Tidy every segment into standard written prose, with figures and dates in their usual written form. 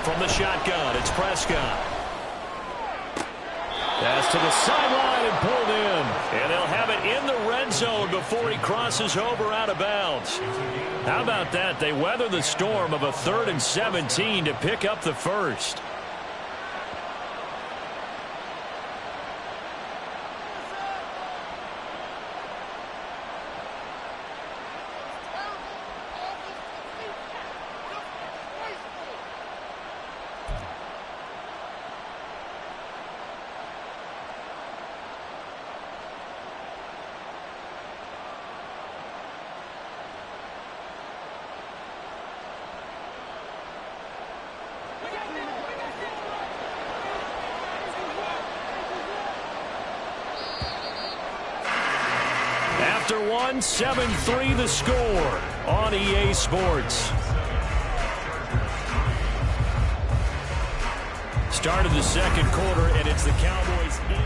From the shotgun, it's Prescott. Pass to the sideline and pulled in. And they'll have it in the red zone before he crosses over out of bounds. How about that? They weather the storm of a 3rd and 17 to pick up the first. After one, 7-3 the score on EA Sports. Start of the second quarter, and it's the Cowboys in.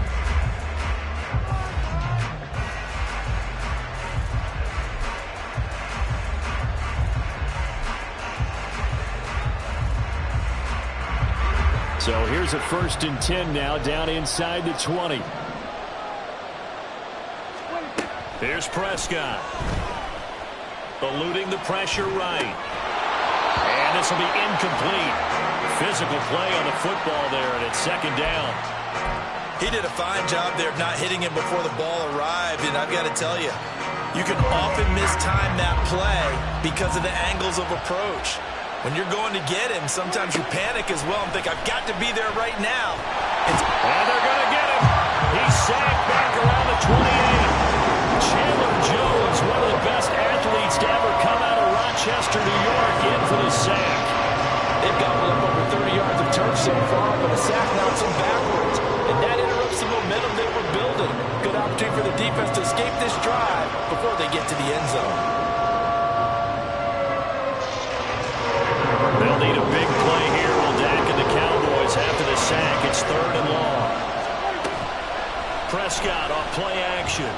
So here's a 1st and 10 now, down inside the 20. Here's Prescott. Eluding the pressure right. And this will be incomplete. Physical play on the football there, and it's 2nd down. He did a fine job there of not hitting him before the ball arrived, and I've got to tell you, you can often mistime that play because of the angles of approach. When you're going to get him, sometimes you panic as well and think, I've got to be there right now. And they're going to get him. He's sacked back around the 28. Chandler Jones, one of the best athletes to ever come out of Rochester, New York, in for the sack. They've got up over 30 yards of turf so far, but a sack knocks them backwards. And that interrupts the momentum they were building. Good opportunity for the defense to escape this drive before they get to the end zone. They'll need a big play here. Will Dak and the Cowboys after the sack. It's 3rd and long. Prescott off play action.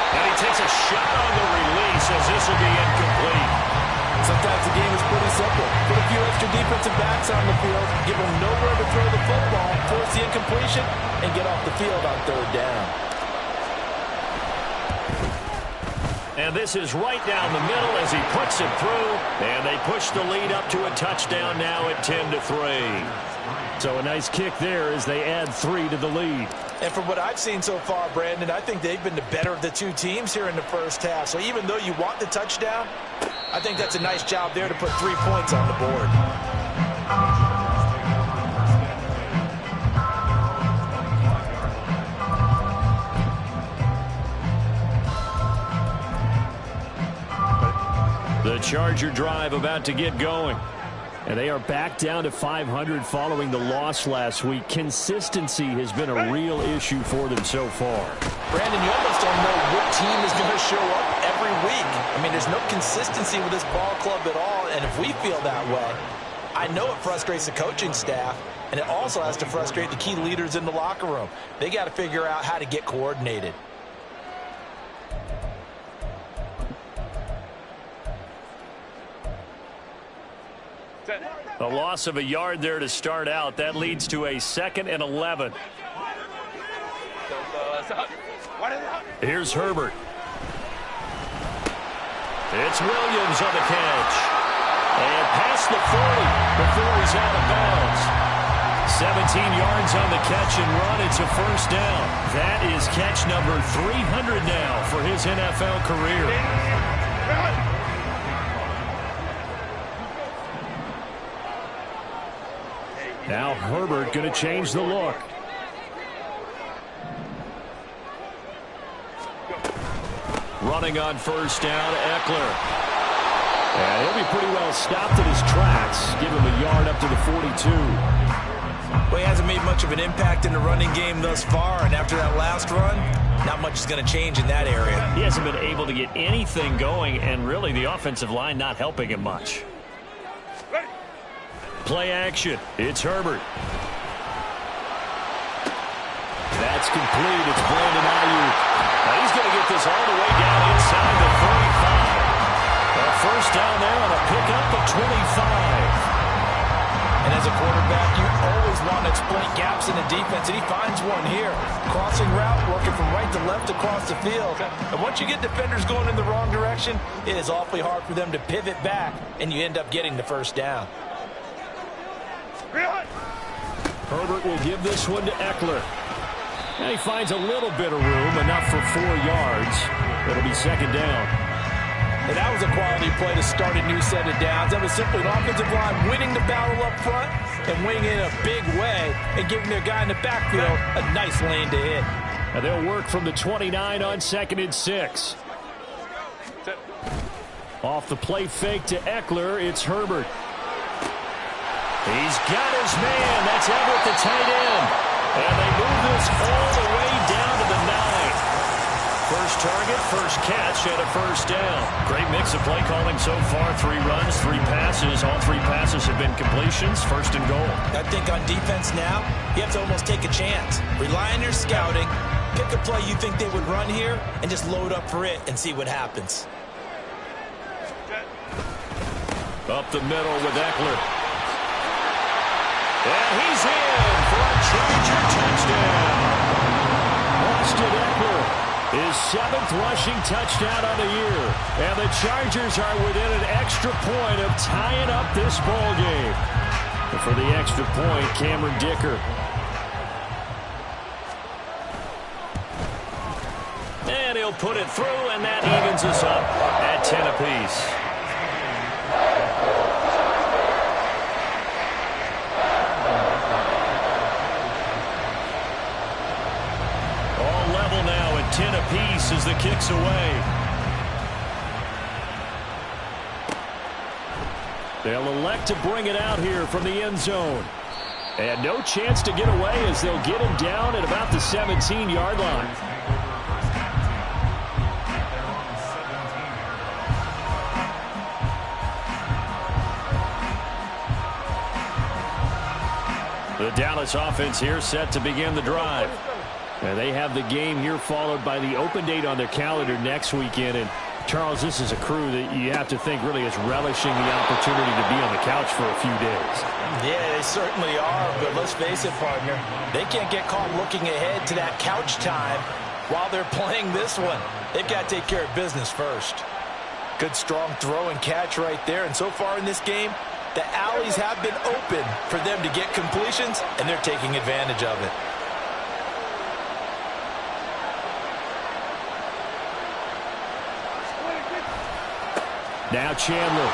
And he takes a shot on the release as this will be incomplete. Sometimes the game is pretty simple. Put a few extra defensive backs on the field, give them nowhere to throw the football, force the incompletion, and get off the field on 3rd down. And this is right down the middle as he puts it through. And they push the lead up to a touchdown now at 10-3. So a nice kick there as they add 3 to the lead. And from what I've seen so far, Brandon, I think they've been the better of the two teams here in the first half. So even though you want the touchdown, I think that's a nice job there to put 3 points on the board. The Charger drive about to get going. And they are back down to 500 following the loss last week. Consistency has been a real issue for them so far. Brandon, you almost don't know what team is going to show up every week. I mean, there's no consistency with this ball club at all, and if we feel that way, I know it frustrates the coaching staff, and it also has to frustrate the key leaders in the locker room. They got to figure out how to get coordinated. A loss of a yard there to start out. That leads to a 2nd and 11. Here's Herbert. It's Williams on the catch. And past the 40 before he's out of bounds. 17 yards on the catch and run. It's a 1st down. That is catch number 300 now for his NFL career. Now Herbert going to change the look. Running on 1st down, Eckler. And he'll be pretty well stopped at his tracks. Give him a yard up to the 42. Well, he hasn't made much of an impact in the running game thus far, and after that last run, not much is going to change in that area. He hasn't been able to get anything going, and really the offensive line not helping him much. Play action. It's Herbert. That's complete. It's Brandon Ayuk. Now he's going to get this all the way down inside the 35. A 1st down there on a pickup of 25. a quarterback, you always want to exploit gaps in the defense, and he finds one here. Crossing route, working from right to left across the field. And once you get defenders going in the wrong direction, it is awfully hard for them to pivot back, and you end up getting the first down. Herbert will give this one to Eckler. And he finds a little bit of room, enough for 4 yards. It'll be second down. And that was a quality play to start a new set of downs. That was simply an offensive line winning the battle up front and winning in a big way and giving their guy in the backfield a nice lane to hit. And they'll work from the 29 on 2nd and 6. Off the play fake to Eckler, it's Herbert. He's got his man. That's Everett, the tight end. And they move this all the way down to the 9. First target, first catch, and a first down. Great mix of play calling so far. 3 runs, 3 passes. All 3 passes have been completions. First and goal. I think on defense now, you have to almost take a chance. Rely on your scouting. Pick a play you think they would run here and just load up for it and see what happens. Up the middle with Eckler. And he's in for a Charger touchdown. Austin Eckler, his 7th rushing touchdown on the year. And the Chargers are within an extra point of tying up this ball game. And for the extra point, Cameron Dicker. And he'll put it through, and that evens us up at 10 apiece. All level now at 10 apiece as the kick's away. They'll elect to bring it out here from the end zone. And no chance to get away as they'll get him down at about the 17-yard line. The Dallas offense here set to begin the drive. And they have the game here followed by the open date on their calendar next weekend. And Charles, this is a crew that you have to think really is relishing the opportunity to be on the couch for a few days. Yeah, they certainly are, but let's face it, partner. They can't get caught looking ahead to that couch time while they're playing this one. They've got to take care of business first. Good strong throw and catch right there. And so far in this game, the alleys have been open for them to get completions, and they're taking advantage of it. Now Chandler.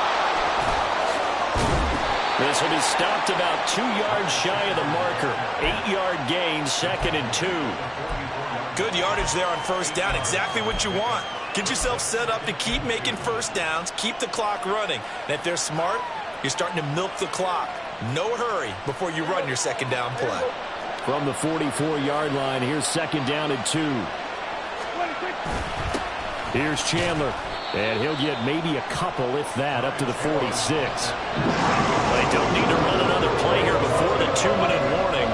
This will be stopped about 2 yards shy of the marker. 8-yard gain, 2nd and 2. Good yardage there on first down. Exactly what you want. Get yourself set up to keep making first downs, keep the clock running. And if they're smart, you're starting to milk the clock. No hurry before you run your second down play. From the 44-yard line, here's 2nd down and 2. Here's Chandler. And he'll get maybe a couple, if that, up to the 46. They don't need to run another play here before the 2-minute warning.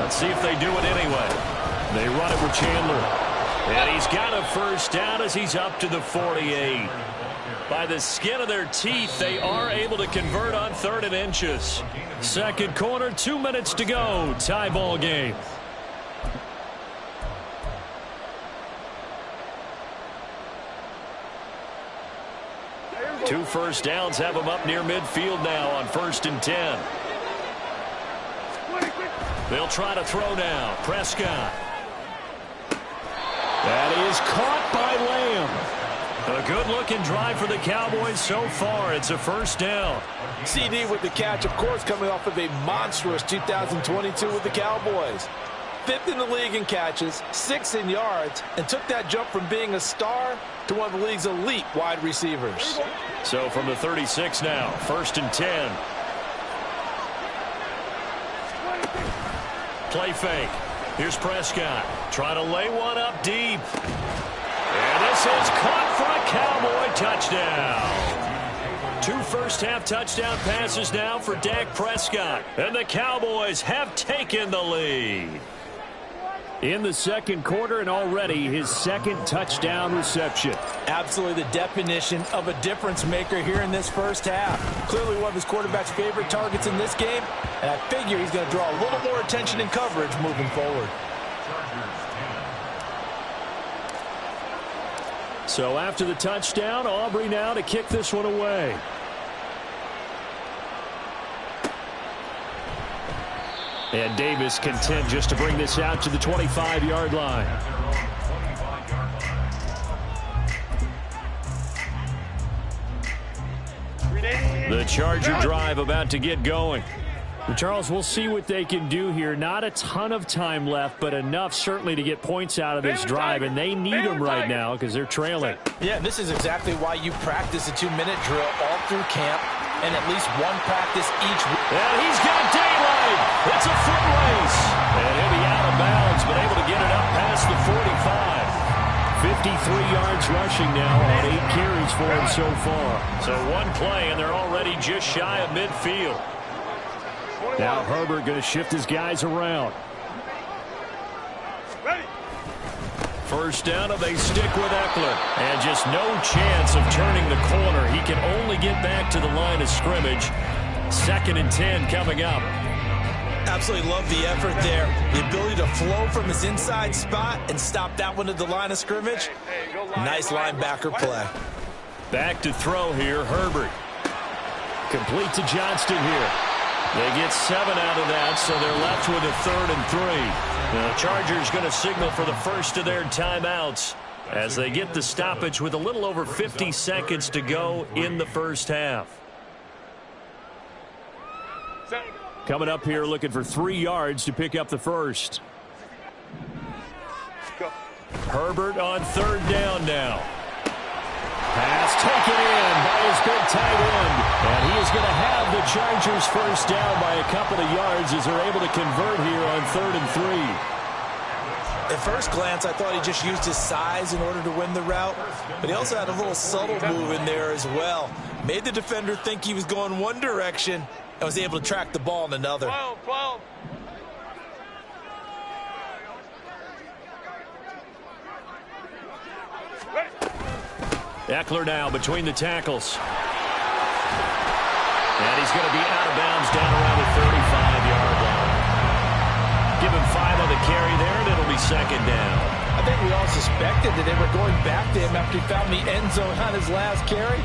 Let's see if they do it anyway. They run it with Chandler. And he's got a first down as he's up to the 48. By the skin of their teeth, they are able to convert on 3rd and inches. Second quarter, 2 minutes to go. Tie ball game. Two first downs have them up near midfield now on 1st and 10. They'll try to throw now. Prescott. That is caught by Lamb. A good-looking drive for the Cowboys so far. It's a first down. CD with the catch, of course, coming off of a monstrous 2022 with the Cowboys. 5th in the league in catches, 6th in yards, and took that jump from being a star to one of the league's elite wide receivers. So from the 36 now, 1st and 10. Play fake. Here's Prescott. Trying to lay one up deep. And this is caught for a Cowboy touchdown. 2 first-half touchdown passes now for Dak Prescott. And the Cowboys have taken the lead. in the second quarter, and already his second touchdown reception. Absolutely the definition of a difference maker here in this first half. Clearly one of his quarterback's favorite targets in this game, and I figure he's going to draw a little more attention and coverage moving forward. So after the touchdown, Aubrey now to kick this one away. And Davis content just to bring this out to the 25-yard line. The Charger drive about to get going. And Charles, we'll see what they can do here. Not a ton of time left, but enough certainly to get points out of this drive, and they need them right now because they're trailing. Yeah, this is exactly why you practice a 2-minute drill all through camp and at least one practice each week. And he's got daylight. It's a foot race. And he'll be out of bounds, but able to get it up past the 45. 53 yards rushing now on 8 carries for him so far. So one play, and they're already just shy of midfield. Now Herbert going to shift his guys around. First down, and they stick with Eckler. And just no chance of turning the corner. He can only get back to the line of scrimmage. 2nd and 10 coming up. Absolutely love the effort there. The ability to flow from his inside spot and stop that one at the line of scrimmage. Nice linebacker play. Back to throw here, Herbert. Complete to Johnston here. They get 7 out of that, so they're left with a 3rd and 3. The Chargers going to signal for the first of their timeouts as they get the stoppage with a little over 50 seconds to go in the first half. Coming up here looking for 3 yards to pick up the first. Herbert on 3rd down now. Pass taken in by his big tight end. And he is going to have the Chargers first down by a couple of yards as they're able to convert here on 3rd and 3. At first glance, I thought he just used his size in order to win the route. But he also had a little subtle move in there as well. Made the defender think he was going one direction and was able to track the ball in another. 12. Eckler now between the tackles. And he's going to be out of bounds down around the 35-yard line. Give him 5 on the carry there, and it'll be 2nd down. I think we all suspected that they were going back to him after he found the end zone on his last carry.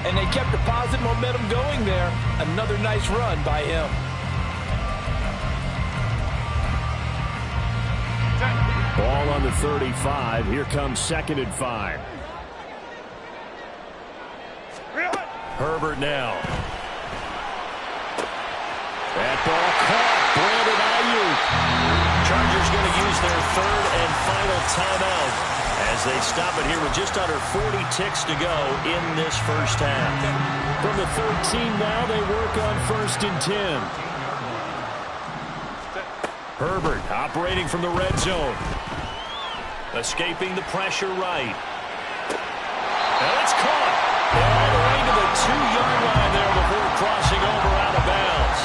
And they kept the positive momentum going there. Another nice run by him. Ball on the 35. Here comes 2nd and 5. Herbert now. That ball caught. Brandon Ayuk. Chargers going to use their 3rd and final timeout as they stop it here with just under 40 ticks to go in this first half. From the 13 now, they work on 1st and 10. Herbert operating from the red zone. Escaping the pressure right. And it's caught. All the way to the 2-yard line there before crossing over out of bounds.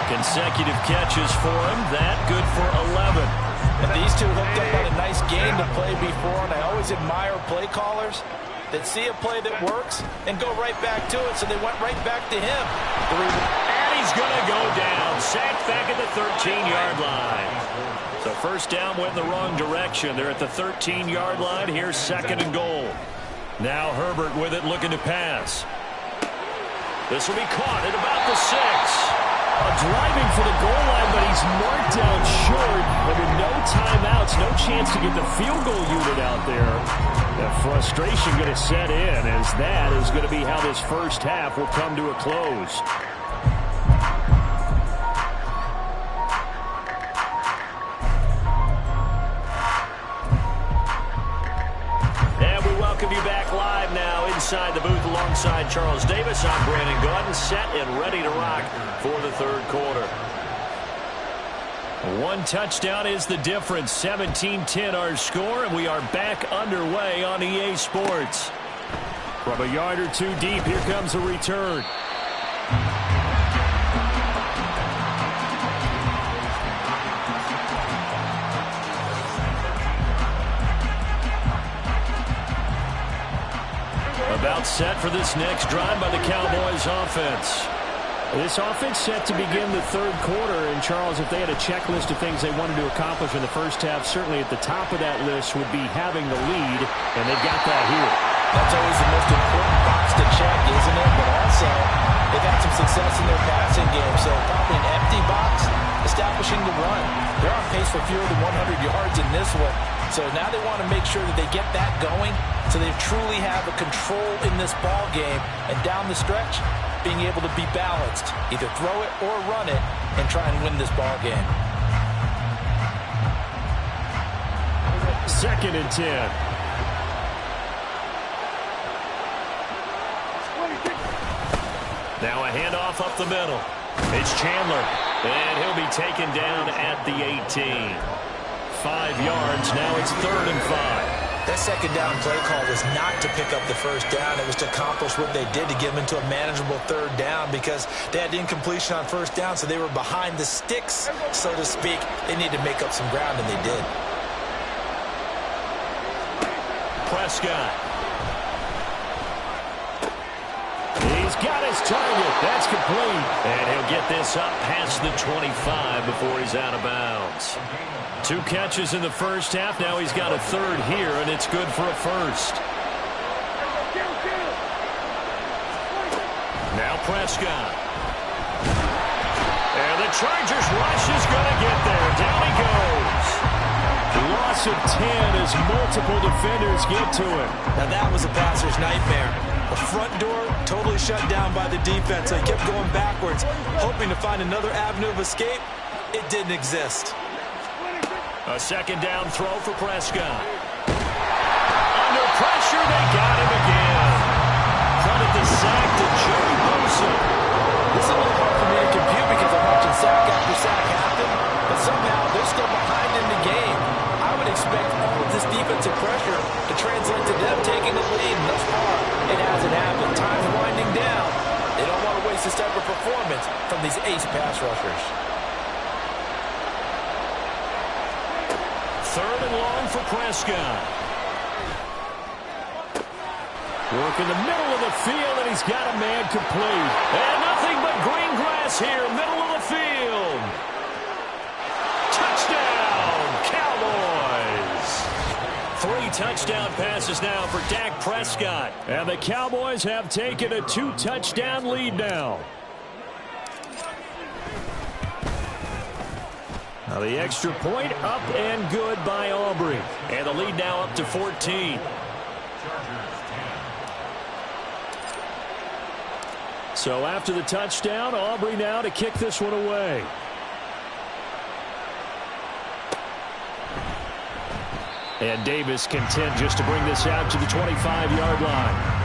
Consecutive catches for him. That good for 11. And these two hooked up on a nice game to play before, and I always admire play callers that see a play that works and go right back to it, so they went right back to him. And he's going to go down. Sacked back at the 13-yard line. So first down went in the wrong direction. They're at the 13-yard line. Here's 2nd and goal. Now Herbert with it, looking to pass. This will be caught at about the 6. Driving for the goal line, but he's marked down short. And with no timeouts, no chance to get the field goal unit out there. That frustration going to set in, as that is going to be how this first half will come to a close. Welcome you back live now inside the booth alongside Charles Davis. I'm Brandon Gaudin, set and ready to rock for the 3rd quarter. 1 touchdown is the difference. 17-10 our score, and we are back underway on EA Sports. From a yard or 2 deep, here comes a return. set for this next drive by the Cowboys offense. This offense set to begin the third quarter. And, Charles, if they had a checklist of things they wanted to accomplish in the first half, certainly at the top of that list would be having the lead, and they've got that here. That's always the most important box to check, isn't it? But also, they've had some success in their passing game, so probably an empty box, establishing the run. They're on pace for fewer than 100 yards in this one. So now they want to make sure that they get that going so they truly have a control in this ball game. And down the stretch, being able to be balanced, either throw it or run it, and try and win this ball game. 2nd and 10. Now a handoff up the middle. It's Chandler, and he'll be taken down at the 18. 5 yards. Now it's 3rd and 5. That second down play call was not to pick up the first down. It was to accomplish what they did to get them into a manageable 3rd down because they had incompletion on 1st down, so they were behind the sticks, so to speak. They needed to make up some ground, and they did. Prescott. He's got his target. That's complete. And he'll get this up past the 25 before he's out of bounds. 2 catches in the first half. Now he's got a 3rd here, and it's good for a 1st. Now Prescott. And the Chargers rush is going to get there. Down he goes. Loss of 10 as multiple defenders get to him. Now that was a passer's nightmare. The front door totally shut down by the defense. They kept going backwards, hoping to find another avenue of escape. It didn't exist. A 2nd down throw for Prescott. Under pressure, they got him again. Credit the sack to Joey Bosa. This is a little hard for me to compute because I'm watching sack after sack happen, but somehow they're still behind in the game. I would expect all of this defensive pressure to translate to them taking the lead. And thus far, it hasn't happened. Time's winding down. They don't want to waste this type of performance from these ace pass rushers. 3rd and long for Prescott. Work in the middle of the field, and he's got a man complete. And nothing but green grass here, middle of the field. Touchdown, Cowboys. 3 touchdown passes now for Dak Prescott. And the Cowboys have taken a 2-touchdown lead now. Now the extra point up and good by Aubrey. And the lead now up to 14. So after the touchdown, Aubrey now to kick this one away. And Davis content just to bring this out to the 25-yard line.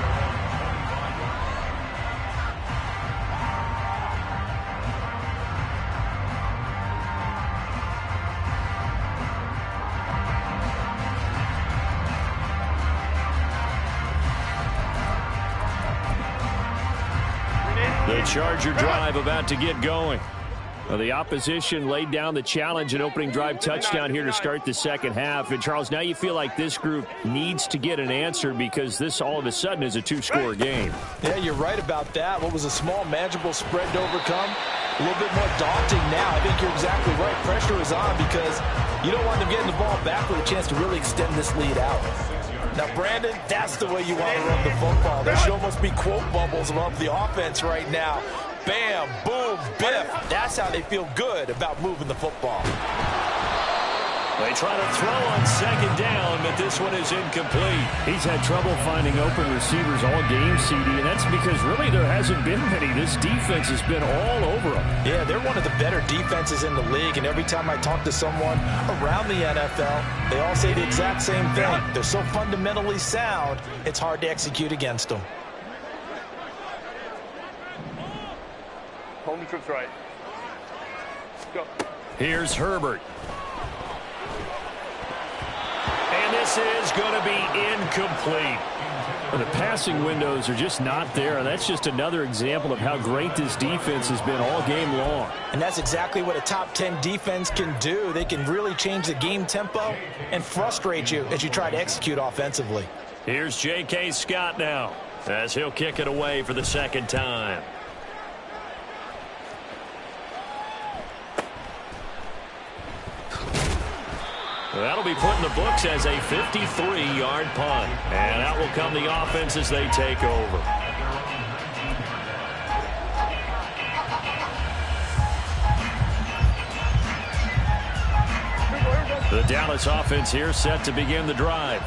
The Charger drive about to get going. Well, the opposition laid down the challenge and opening drive touchdown here to start the second half. And, Charles, now you feel like this group needs to get an answer because this all of a sudden is a 2-score game. Yeah, you're right about that. What was a small, manageable spread to overcome, a little bit more daunting now. I think you're exactly right. Pressure is on because you don't want them getting the ball back with a chance to really extend this lead out. Now, Brandon, that's the way you want to run the football. There should almost be quote bubbles above the offense right now. Bam, boom, biff. That's how they feel good about moving the football. They try to throw on 2nd down, but this one is incomplete. He's had trouble finding open receivers all game, CD, and that's because really there hasn't been many. This defense has been all over them. Yeah, they're one of the better defenses in the league, and every time I talk to someone around the NFL, they all say the exact same thing. They're so fundamentally sound, it's hard to execute against them. Home trips right. Go. Here's Herbert. And this is going to be incomplete. The passing windows are just not there, and that's just another example of how great this defense has been all game long. And that's exactly what a top 10 defense can do. They can really change the game tempo and frustrate you as you try to execute offensively. Here's J.K. Scott now. as he'll kick it away for the second time. That'll be put in the books as a 53-yard punt. And out will come the offense as they take over. The Dallas offense here set to begin the drive.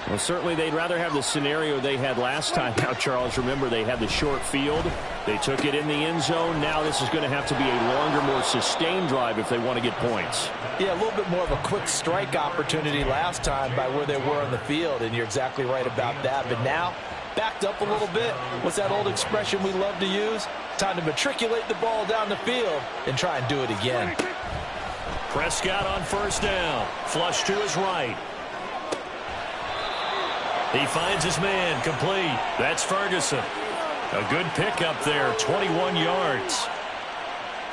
Well, certainly they'd rather have the scenario they had last time. Now, Charles, remember they had the short field. They took it in the end zone. Now this is going to have to be a longer, more sustained drive if they want to get points. Yeah, a little bit more of a quick strike opportunity last time by where they were on the field, and you're exactly right about that. But now, backed up a little bit. What's that old expression we love to use? Time to matriculate the ball down the field and try and do it again. Prescott on first down. Flush to his right. He finds his man, complete. That's Ferguson. A good pickup there, 21 yards.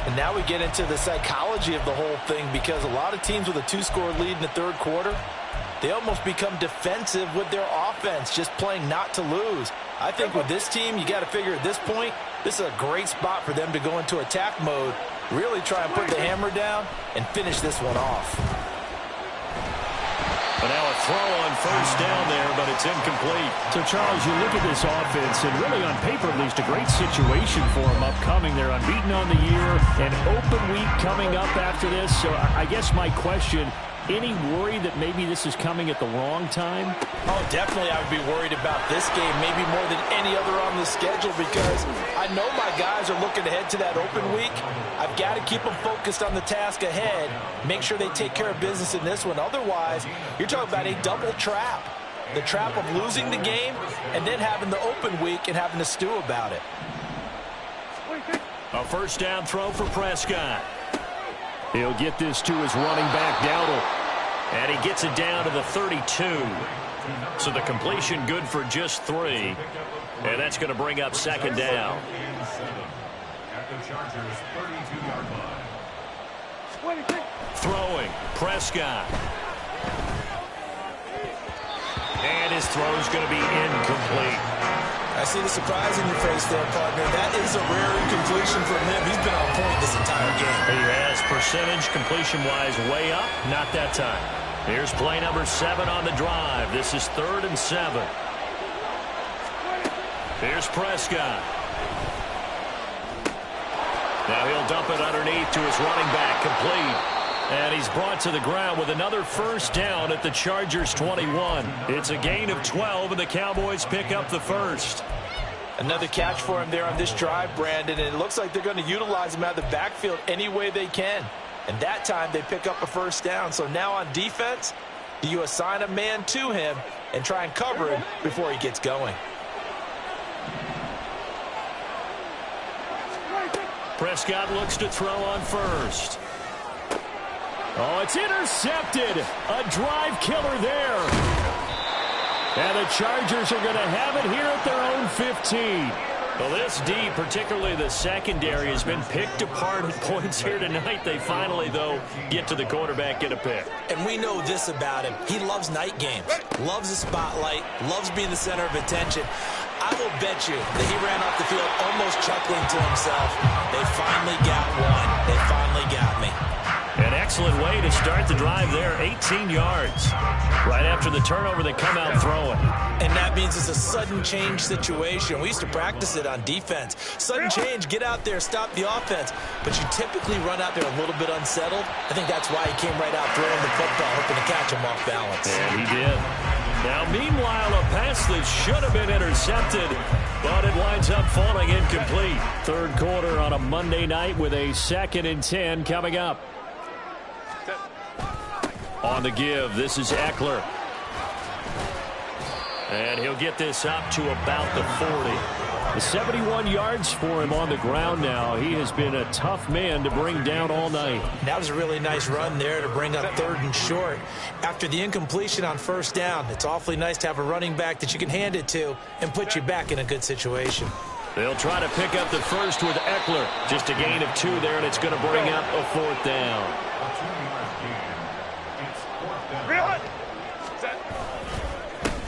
And now we get into the psychology of the whole thing, because a lot of teams with a two-score lead in the third quarter, they almost become defensive with their offense, just playing not to lose. I think with this team, you got to figure at this point, this is a great spot for them to go into attack mode, really try and put the hammer down and finish this one off. But now a throw on first down there, but it's incomplete. So, Charles, you look at this offense, and really on paper, at least, a great situation for them upcoming. They're unbeaten on the year, an open week coming up after this. So I guess my question, any worry that maybe this is coming at the wrong time? Oh, definitely I would be worried about this game, maybe more than any other on the schedule, because I know my guys are looking ahead to that open week. I've got to keep them focused on the task ahead, make sure they take care of business in this one. Otherwise, you're talking about a double trap. The trap of losing the game and then having the open week and having to stew about it. A first down throw for Prescott. He'll get this to his running back, Dowdle. And he gets it down to the 32. So the completion good for just 3. And that's going to bring up second down. Throwing, Prescott. And his throw's going to be incomplete. I see the surprise in your face there, partner. That is a rare incompletion from him. He's been on point this entire game. He has percentage completion-wise way up. Not that time. Here's play number 7 on the drive. This is 3rd and 7. Here's Prescott. Now he'll dump it underneath to his running back, complete. And he's brought to the ground with another first down at the Chargers' 21. It's a gain of 12, and the Cowboys pick up the first. Another catch for him there on this drive, Brandon, and it looks like they're going to utilize him out of the backfield any way they can. And that time they pick up a first down. So now on defense, do you assign a man to him and try and cover him before he gets going? Prescott looks to throw on first. Oh, it's intercepted. A drive killer there. And the Chargers are going to have it here at their own 15. Well, this D, particularly the secondary, has been picked apart at points here tonight. They finally, though, get to the quarterback, get a pick. And we know this about him. He loves night games, loves the spotlight, loves being the center of attention. I will bet you that he ran off the field almost chuckling to himself. They finally got one. They finally got me. An excellent way to start the drive there, 18 yards. Right after the turnover, they come out throwing. And that means it's a sudden change situation. We used to practice it on defense. Sudden change, get out there, stop the offense. But you typically run out there a little bit unsettled. I think that's why he came right out throwing the football, hoping to catch him off balance. And he did. Now, meanwhile, a pass that should have been intercepted, but it winds up falling incomplete. Third quarter on a Monday night with a 2nd and 10 coming up. On the give, this is Eckler. And he'll get this up to about the 40. 71 yards for him on the ground now. He has been a tough man to bring down all night. That was a really nice run there to bring up 3rd and short. After the incompletion on first down, it's awfully nice to have a running back that you can hand it to and put you back in a good situation. They'll try to pick up the first with Eckler. Just a gain of 2 there, and it's going to bring up a 4th down.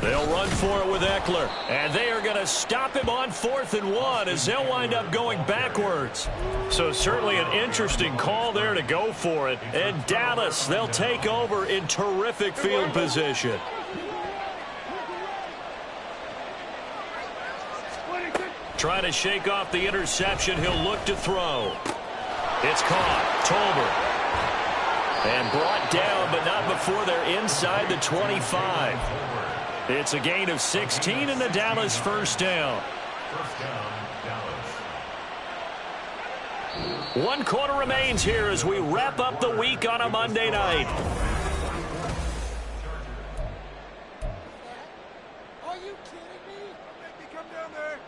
They'll run for it with Eckler. And they are going to stop him on 4th and 1 as they'll wind up going backwards. So certainly an interesting call there to go for it. And Dallas, they'll take over in terrific field position. Trying to shake off the interception. He'll look to throw. It's caught. Tolbert. And brought down, but not before they're inside the 25. It's a gain of 16 and the Dallas first down. 1 quarter remains here as we wrap up the week on a Monday night. Are you kidding me? Make me come down there.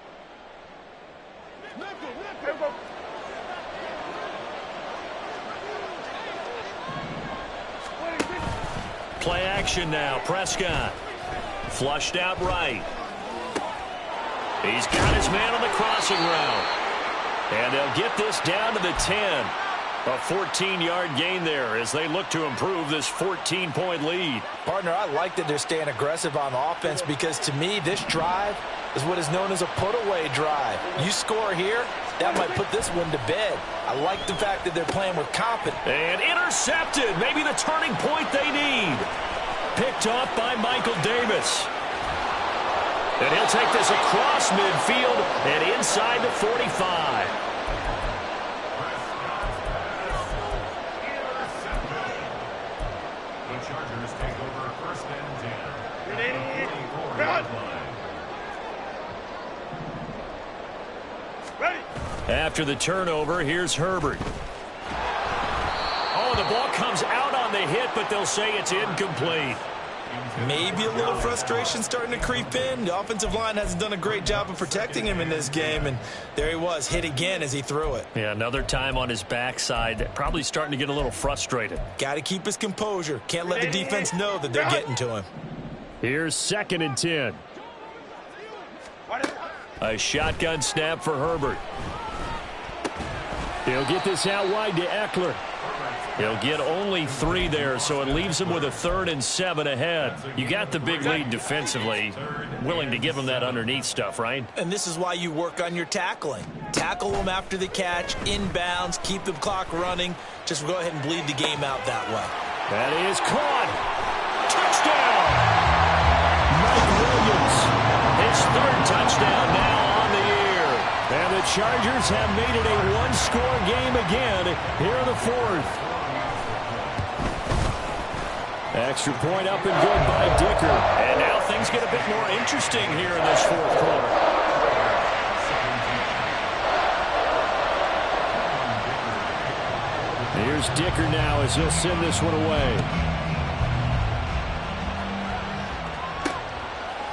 Play action now. Prescott. Flushed out right. He's got his man on the crossing route. And they'll get this down to the 10. A 14-yard gain there as they look to improve this 14-point lead. Partner, I like that they're staying aggressive on offense because to me this drive is what is known as a put-away drive. You score here, that might put this one to bed. I like the fact that they're playing with confidence. And intercepted. Maybe the turning point they need. Picked off by Michael Davis. And he'll take this across midfield and inside the 45. The Chargers take over 1st and 10. Ready. After the turnover, here's Herbert. Oh, the ball comes out on the hit, but they'll say it's incomplete. Maybe a little frustration starting to creep in. The offensive line hasn't done a great job of protecting him in this game, and there he was, hit again as he threw it. Yeah, another time on his backside, probably starting to get a little frustrated. Got to keep his composure. Can't let the defense know that they're getting to him. Here's 2nd and 10. A shotgun snap for Herbert. He'll get this out wide to Eckler. He'll get only 3 there, so it leaves him with a 3rd and 7 ahead. You got the big lead defensively. Willing to give him that underneath stuff, right? And this is why you work on your tackling. Tackle them after the catch, inbounds, keep the clock running. Just go ahead and bleed the game out that way. That is caught. Touchdown! Mike Williams. His 3rd touchdown now on the year. And the Chargers have made it a 1-score game again here in the 4th. Extra point up and good by Dicker. And now things get a bit more interesting here in this 4th quarter. Here's Dicker now as he'll send this one away.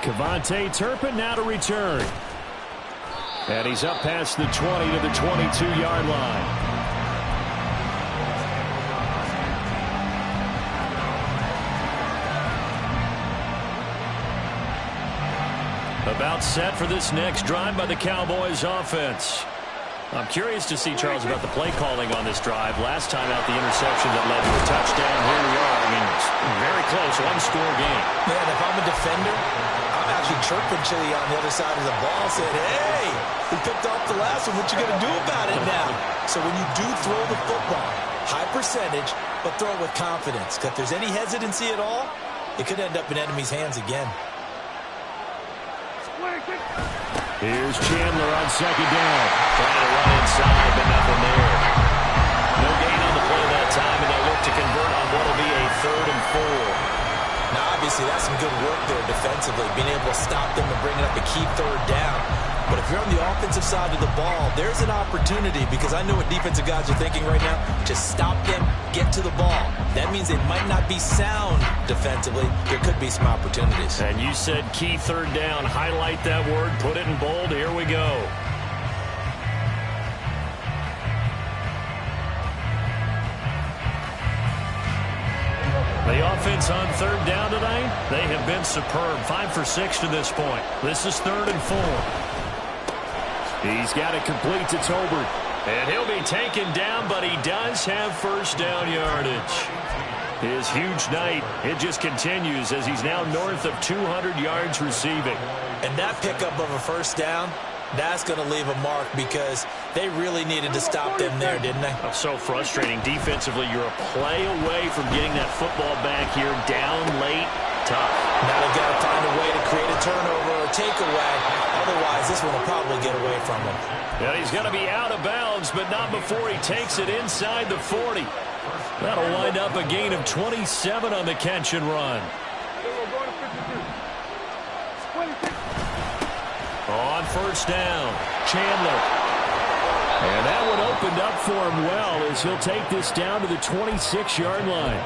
Kevontae Turpin now to return. And he's up past the 20 to the 22-yard line. About set for this next drive by the Cowboys offense. I'm curious to see, Charles, about the play calling on this drive. Last time out, the interception that led to a touchdown. Here we are. I mean, it's very close, 1-score game. Man, if I'm a defender, I'm actually chirping Chili on the other side of the ball, saying, hey, we picked off the last one. What you going to do about it now? So when you do throw the football, high percentage, but throw it with confidence. Because if there's any hesitancy at all, it could end up in enemy's hands again. Here's Chandler on 2nd down. Trying to run inside, but nothing there. No gain on the play that time, and they'll look to convert on what will be a 3rd and 4. Now, obviously, that's some good work there defensively, being able to stop them and bringing up a key 3rd down. But if you're on the offensive side of the ball, there's an opportunity, because I know what defensive guys are thinking right now. Just stop them, get to the ball. That means they might not be sound defensively. There could be some opportunities. And you said key 3rd down. Highlight that word, put it in bold. Here we go. The offense on 3rd down tonight, they have been superb. 5 for 6 to this point. This is 3rd and 4. He's got it complete to Tolbert. And he'll be taken down, but he does have first down yardage. His huge night, it just continues as he's now north of 200 yards receiving. And that pickup of a first down, that's going to leave a mark because they really needed to stop them there, didn't they? That's so frustrating. Defensively, you're a play away from getting that football back here. Down late, tough. Now they've got to find a way to create a turnover or takeaway. Otherwise, this one will probably get away from him. Yeah, he's going to be out of bounds, but not before he takes it inside the 40. That'll wind up a gain of 27 on the catch and run. On first down, Chandler. And that one opened up for him well as he'll take this down to the 26-yard line.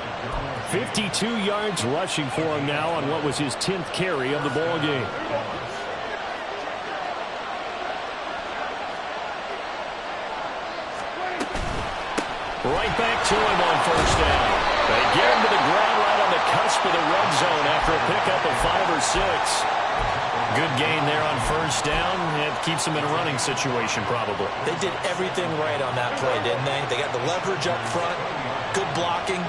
52 yards rushing for him now on what was his 10th carry of the ball game. Right back to him on first down. They get him to the ground right on the cusp of the red zone after a pickup of 5 or 6. Good gain there on first down. It keeps them in a running situation probably. They did everything right on that play, didn't they? They got the leverage up front, good blocking,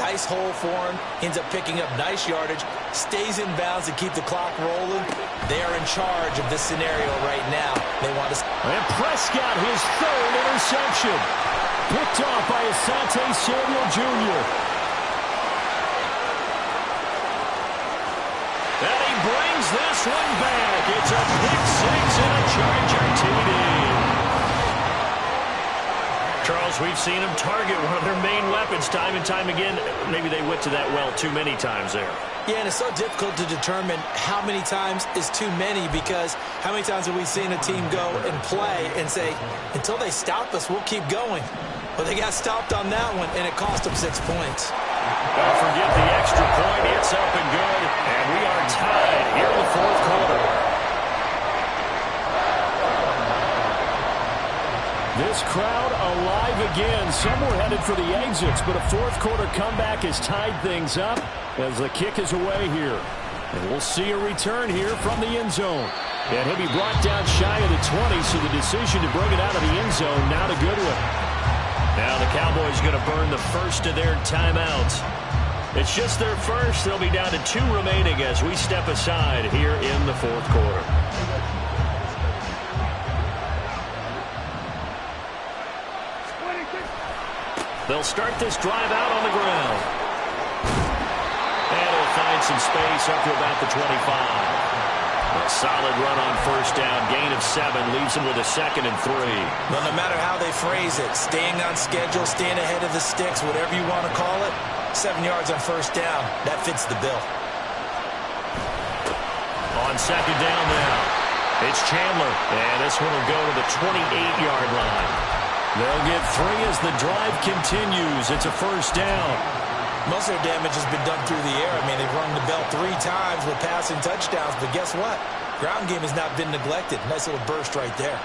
nice hole for him, ends up picking up nice yardage, stays in bounds to keep the clock rolling. They are in charge of this scenario right now. They want to... And Prescott, his 3rd interception. Picked off by Asante Samuel Jr. And he brings this one back. It's a pick-6 and a Charger TD. Charles, we've seen him target one of their main weapons time and time again. Maybe they went to that well too many times there. Yeah, and it's so difficult to determine how many times is too many because how many times have we seen a team go and play and say, until they stop us, we'll keep going. But they got stopped on that one, and it cost them 6 points. Don't forget the extra point. It's up and good. And we are tied here in the 4th quarter. This crowd alive again. Some were headed for the exits, but a 4th quarter comeback has tied things up as the kick is away here. And we'll see a return here from the end zone. And he'll be brought down shy of the 20, so the decision to bring it out of the end zone, not a good one. Now the Cowboys going to burn the first of their timeouts. It's just their first. They'll be down to 2 remaining as we step aside here in the 4th quarter. They'll start this drive out on the ground. And he'll find some space up to about the 25. A solid run on first down. Gain of 7 leaves him with a 2nd and 3. Well, no matter how they phrase it, staying on schedule, staying ahead of the sticks, whatever you want to call it, 7 yards on first down, that fits the bill. On second down now, it's Chandler, and this one will go to the 28-yard line. They'll get 3 as the drive continues. It's a first down. Most of their damage has been done through the air. I mean, they've rung the bell 3 times with passing touchdowns, but guess what? Ground game has not been neglected. Nice little burst right there.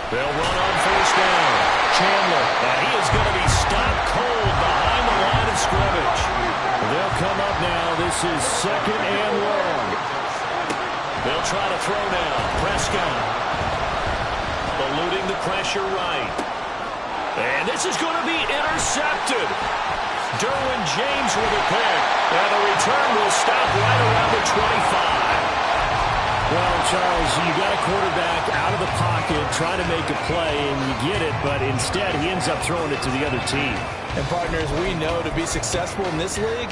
They'll run on first down. Chandler, and he is going to be stopped cold behind the line of scrimmage. They'll come up now. This is 2nd and long. They'll try to throw now. Prescott eluding the pressure right. And this is going to be intercepted. Derwin James with a pick. And the return will stop right around the 25. Well, Charles, you got a quarterback out of the pocket trying to make a play, and you get it, but instead he ends up throwing it to the other team. And, partners, we know to be successful in this league,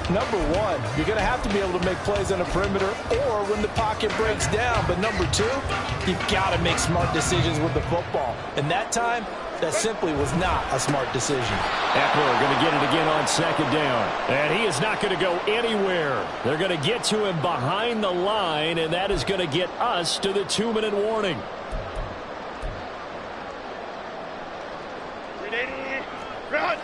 number 1, you're going to have to be able to make plays on the perimeter or when the pocket breaks down. But number 2, you've got to make smart decisions with the football. And that time, that simply was not a smart decision. Eckler going to get it again on second down. And he is not going to go anywhere. They're going to get to him behind the line, and that is going to get us to the 2-minute warning. Run!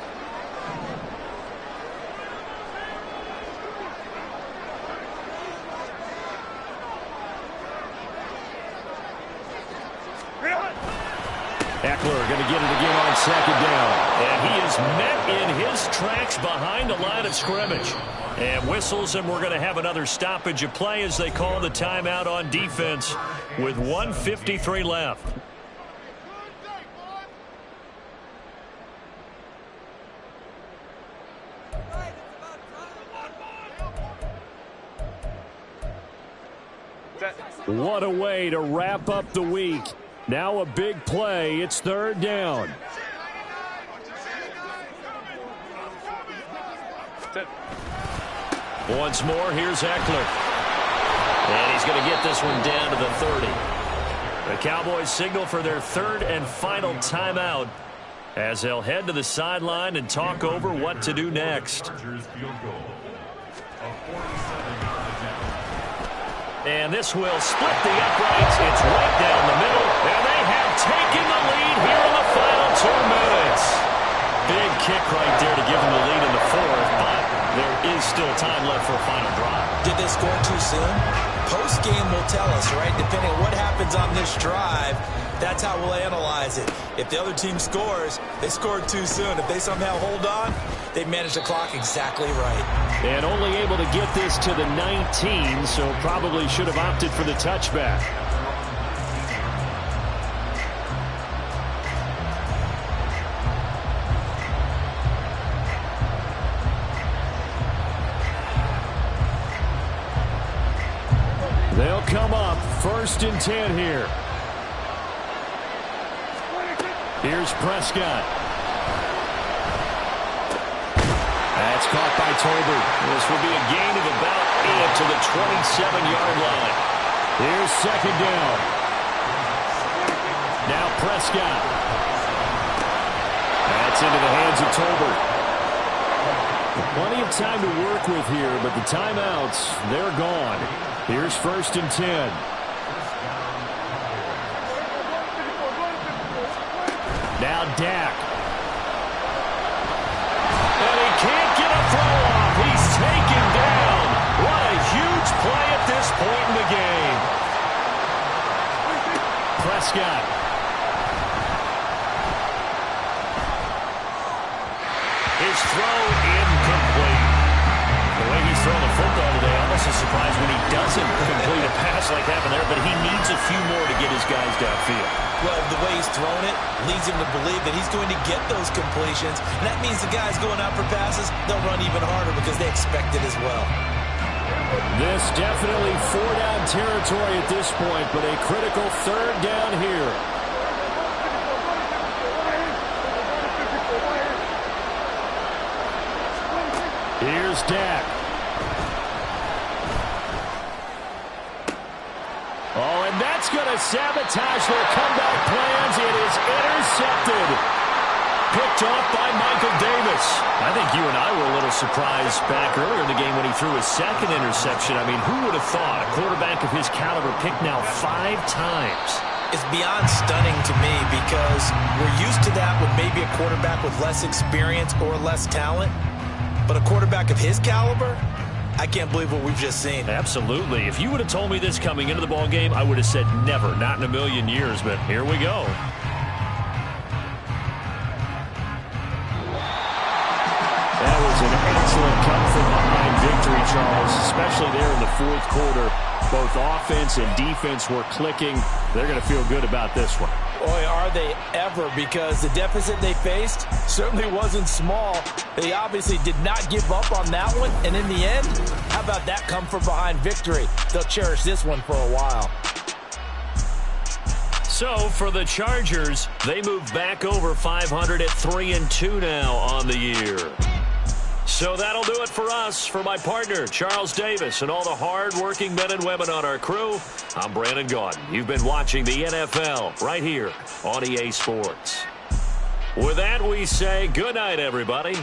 second down. And he is met in his tracks behind the line of scrimmage. And whistles, and we're going to have another stoppage of play as they call the timeout on defense with 1:53 left. What a way to wrap up the week. Now a big play. It's third down. Once more, here's Eckler. And he's going to get this one down to the 30. The Cowboys signal for their third and final timeout as they'll head to the sideline and talk over what to do next. And this will split the uprights. It's right down the middle. And they have taken the lead here in the final 2 minutes. Big kick right there to give them the lead in the fourth, but there is still time left for a final drive. Did they score too soon? Post-game will tell us, right? Depending on what happens on this drive, that's how we'll analyze it. If the other team scores, they scored too soon. If they somehow hold on, they managed the clock exactly right. And only able to get this to the 19, so probably should have opted for the touchback. They'll come up 1st and 10 here. Here's Prescott. That's caught by Tolbert. This will be a gain of about 8 to the 27-yard line. Here's second down. Now Prescott. That's into the hands of Tolbert. Plenty of time to work with here, but the timeouts, they're gone. Here's 1st and 10. Now Dak. And he can't get a throw off. He's taken down. What a huge play at this point in the game. Prescott. His throw incomplete. The way he's throwing the football today, I'm almost surprised when he doesn't complete a pass like happened there, but he needs a few more to get his guys downfield. Well, the way he's thrown it leads him to believe that he's going to get those completions. And that means the guys going out for passes, they'll run even harder because they expect it as well. This definitely 4-down territory at this point, but a critical third down here. Here's Dak. Oh, and that's going to sabotage their comeback plans. It is intercepted. Picked off by Michael Davis. I think you and I were a little surprised back earlier in the game when he threw his second interception. I mean, who would have thought a quarterback of his caliber picked now 5 times? It's beyond stunning to me because we're used to that with maybe a quarterback with less experience or less talent. But a quarterback of his caliber, I can't believe what we've just seen. Absolutely. If you would have told me this coming into the ball game, I would have said never, not in a million years. But here we go. That was an excellent come from behind victory, Charles, especially there in the fourth quarter. Both offense and defense were clicking. They're going to feel good about this one. Boy, are they ever, because the deficit they faced certainly wasn't small. They obviously did not give up on that one, and in the end, how about that come from behind victory? They'll cherish this one for a while. So for the Chargers, they move back over 500 at 3-2 now on the year. So that'll do it for us. For my partner, Charles Davis, and all the hard-working men and women on our crew, I'm Brandon Gaudin. You've been watching the NFL right here on EA Sports. With that, we say good night, everybody.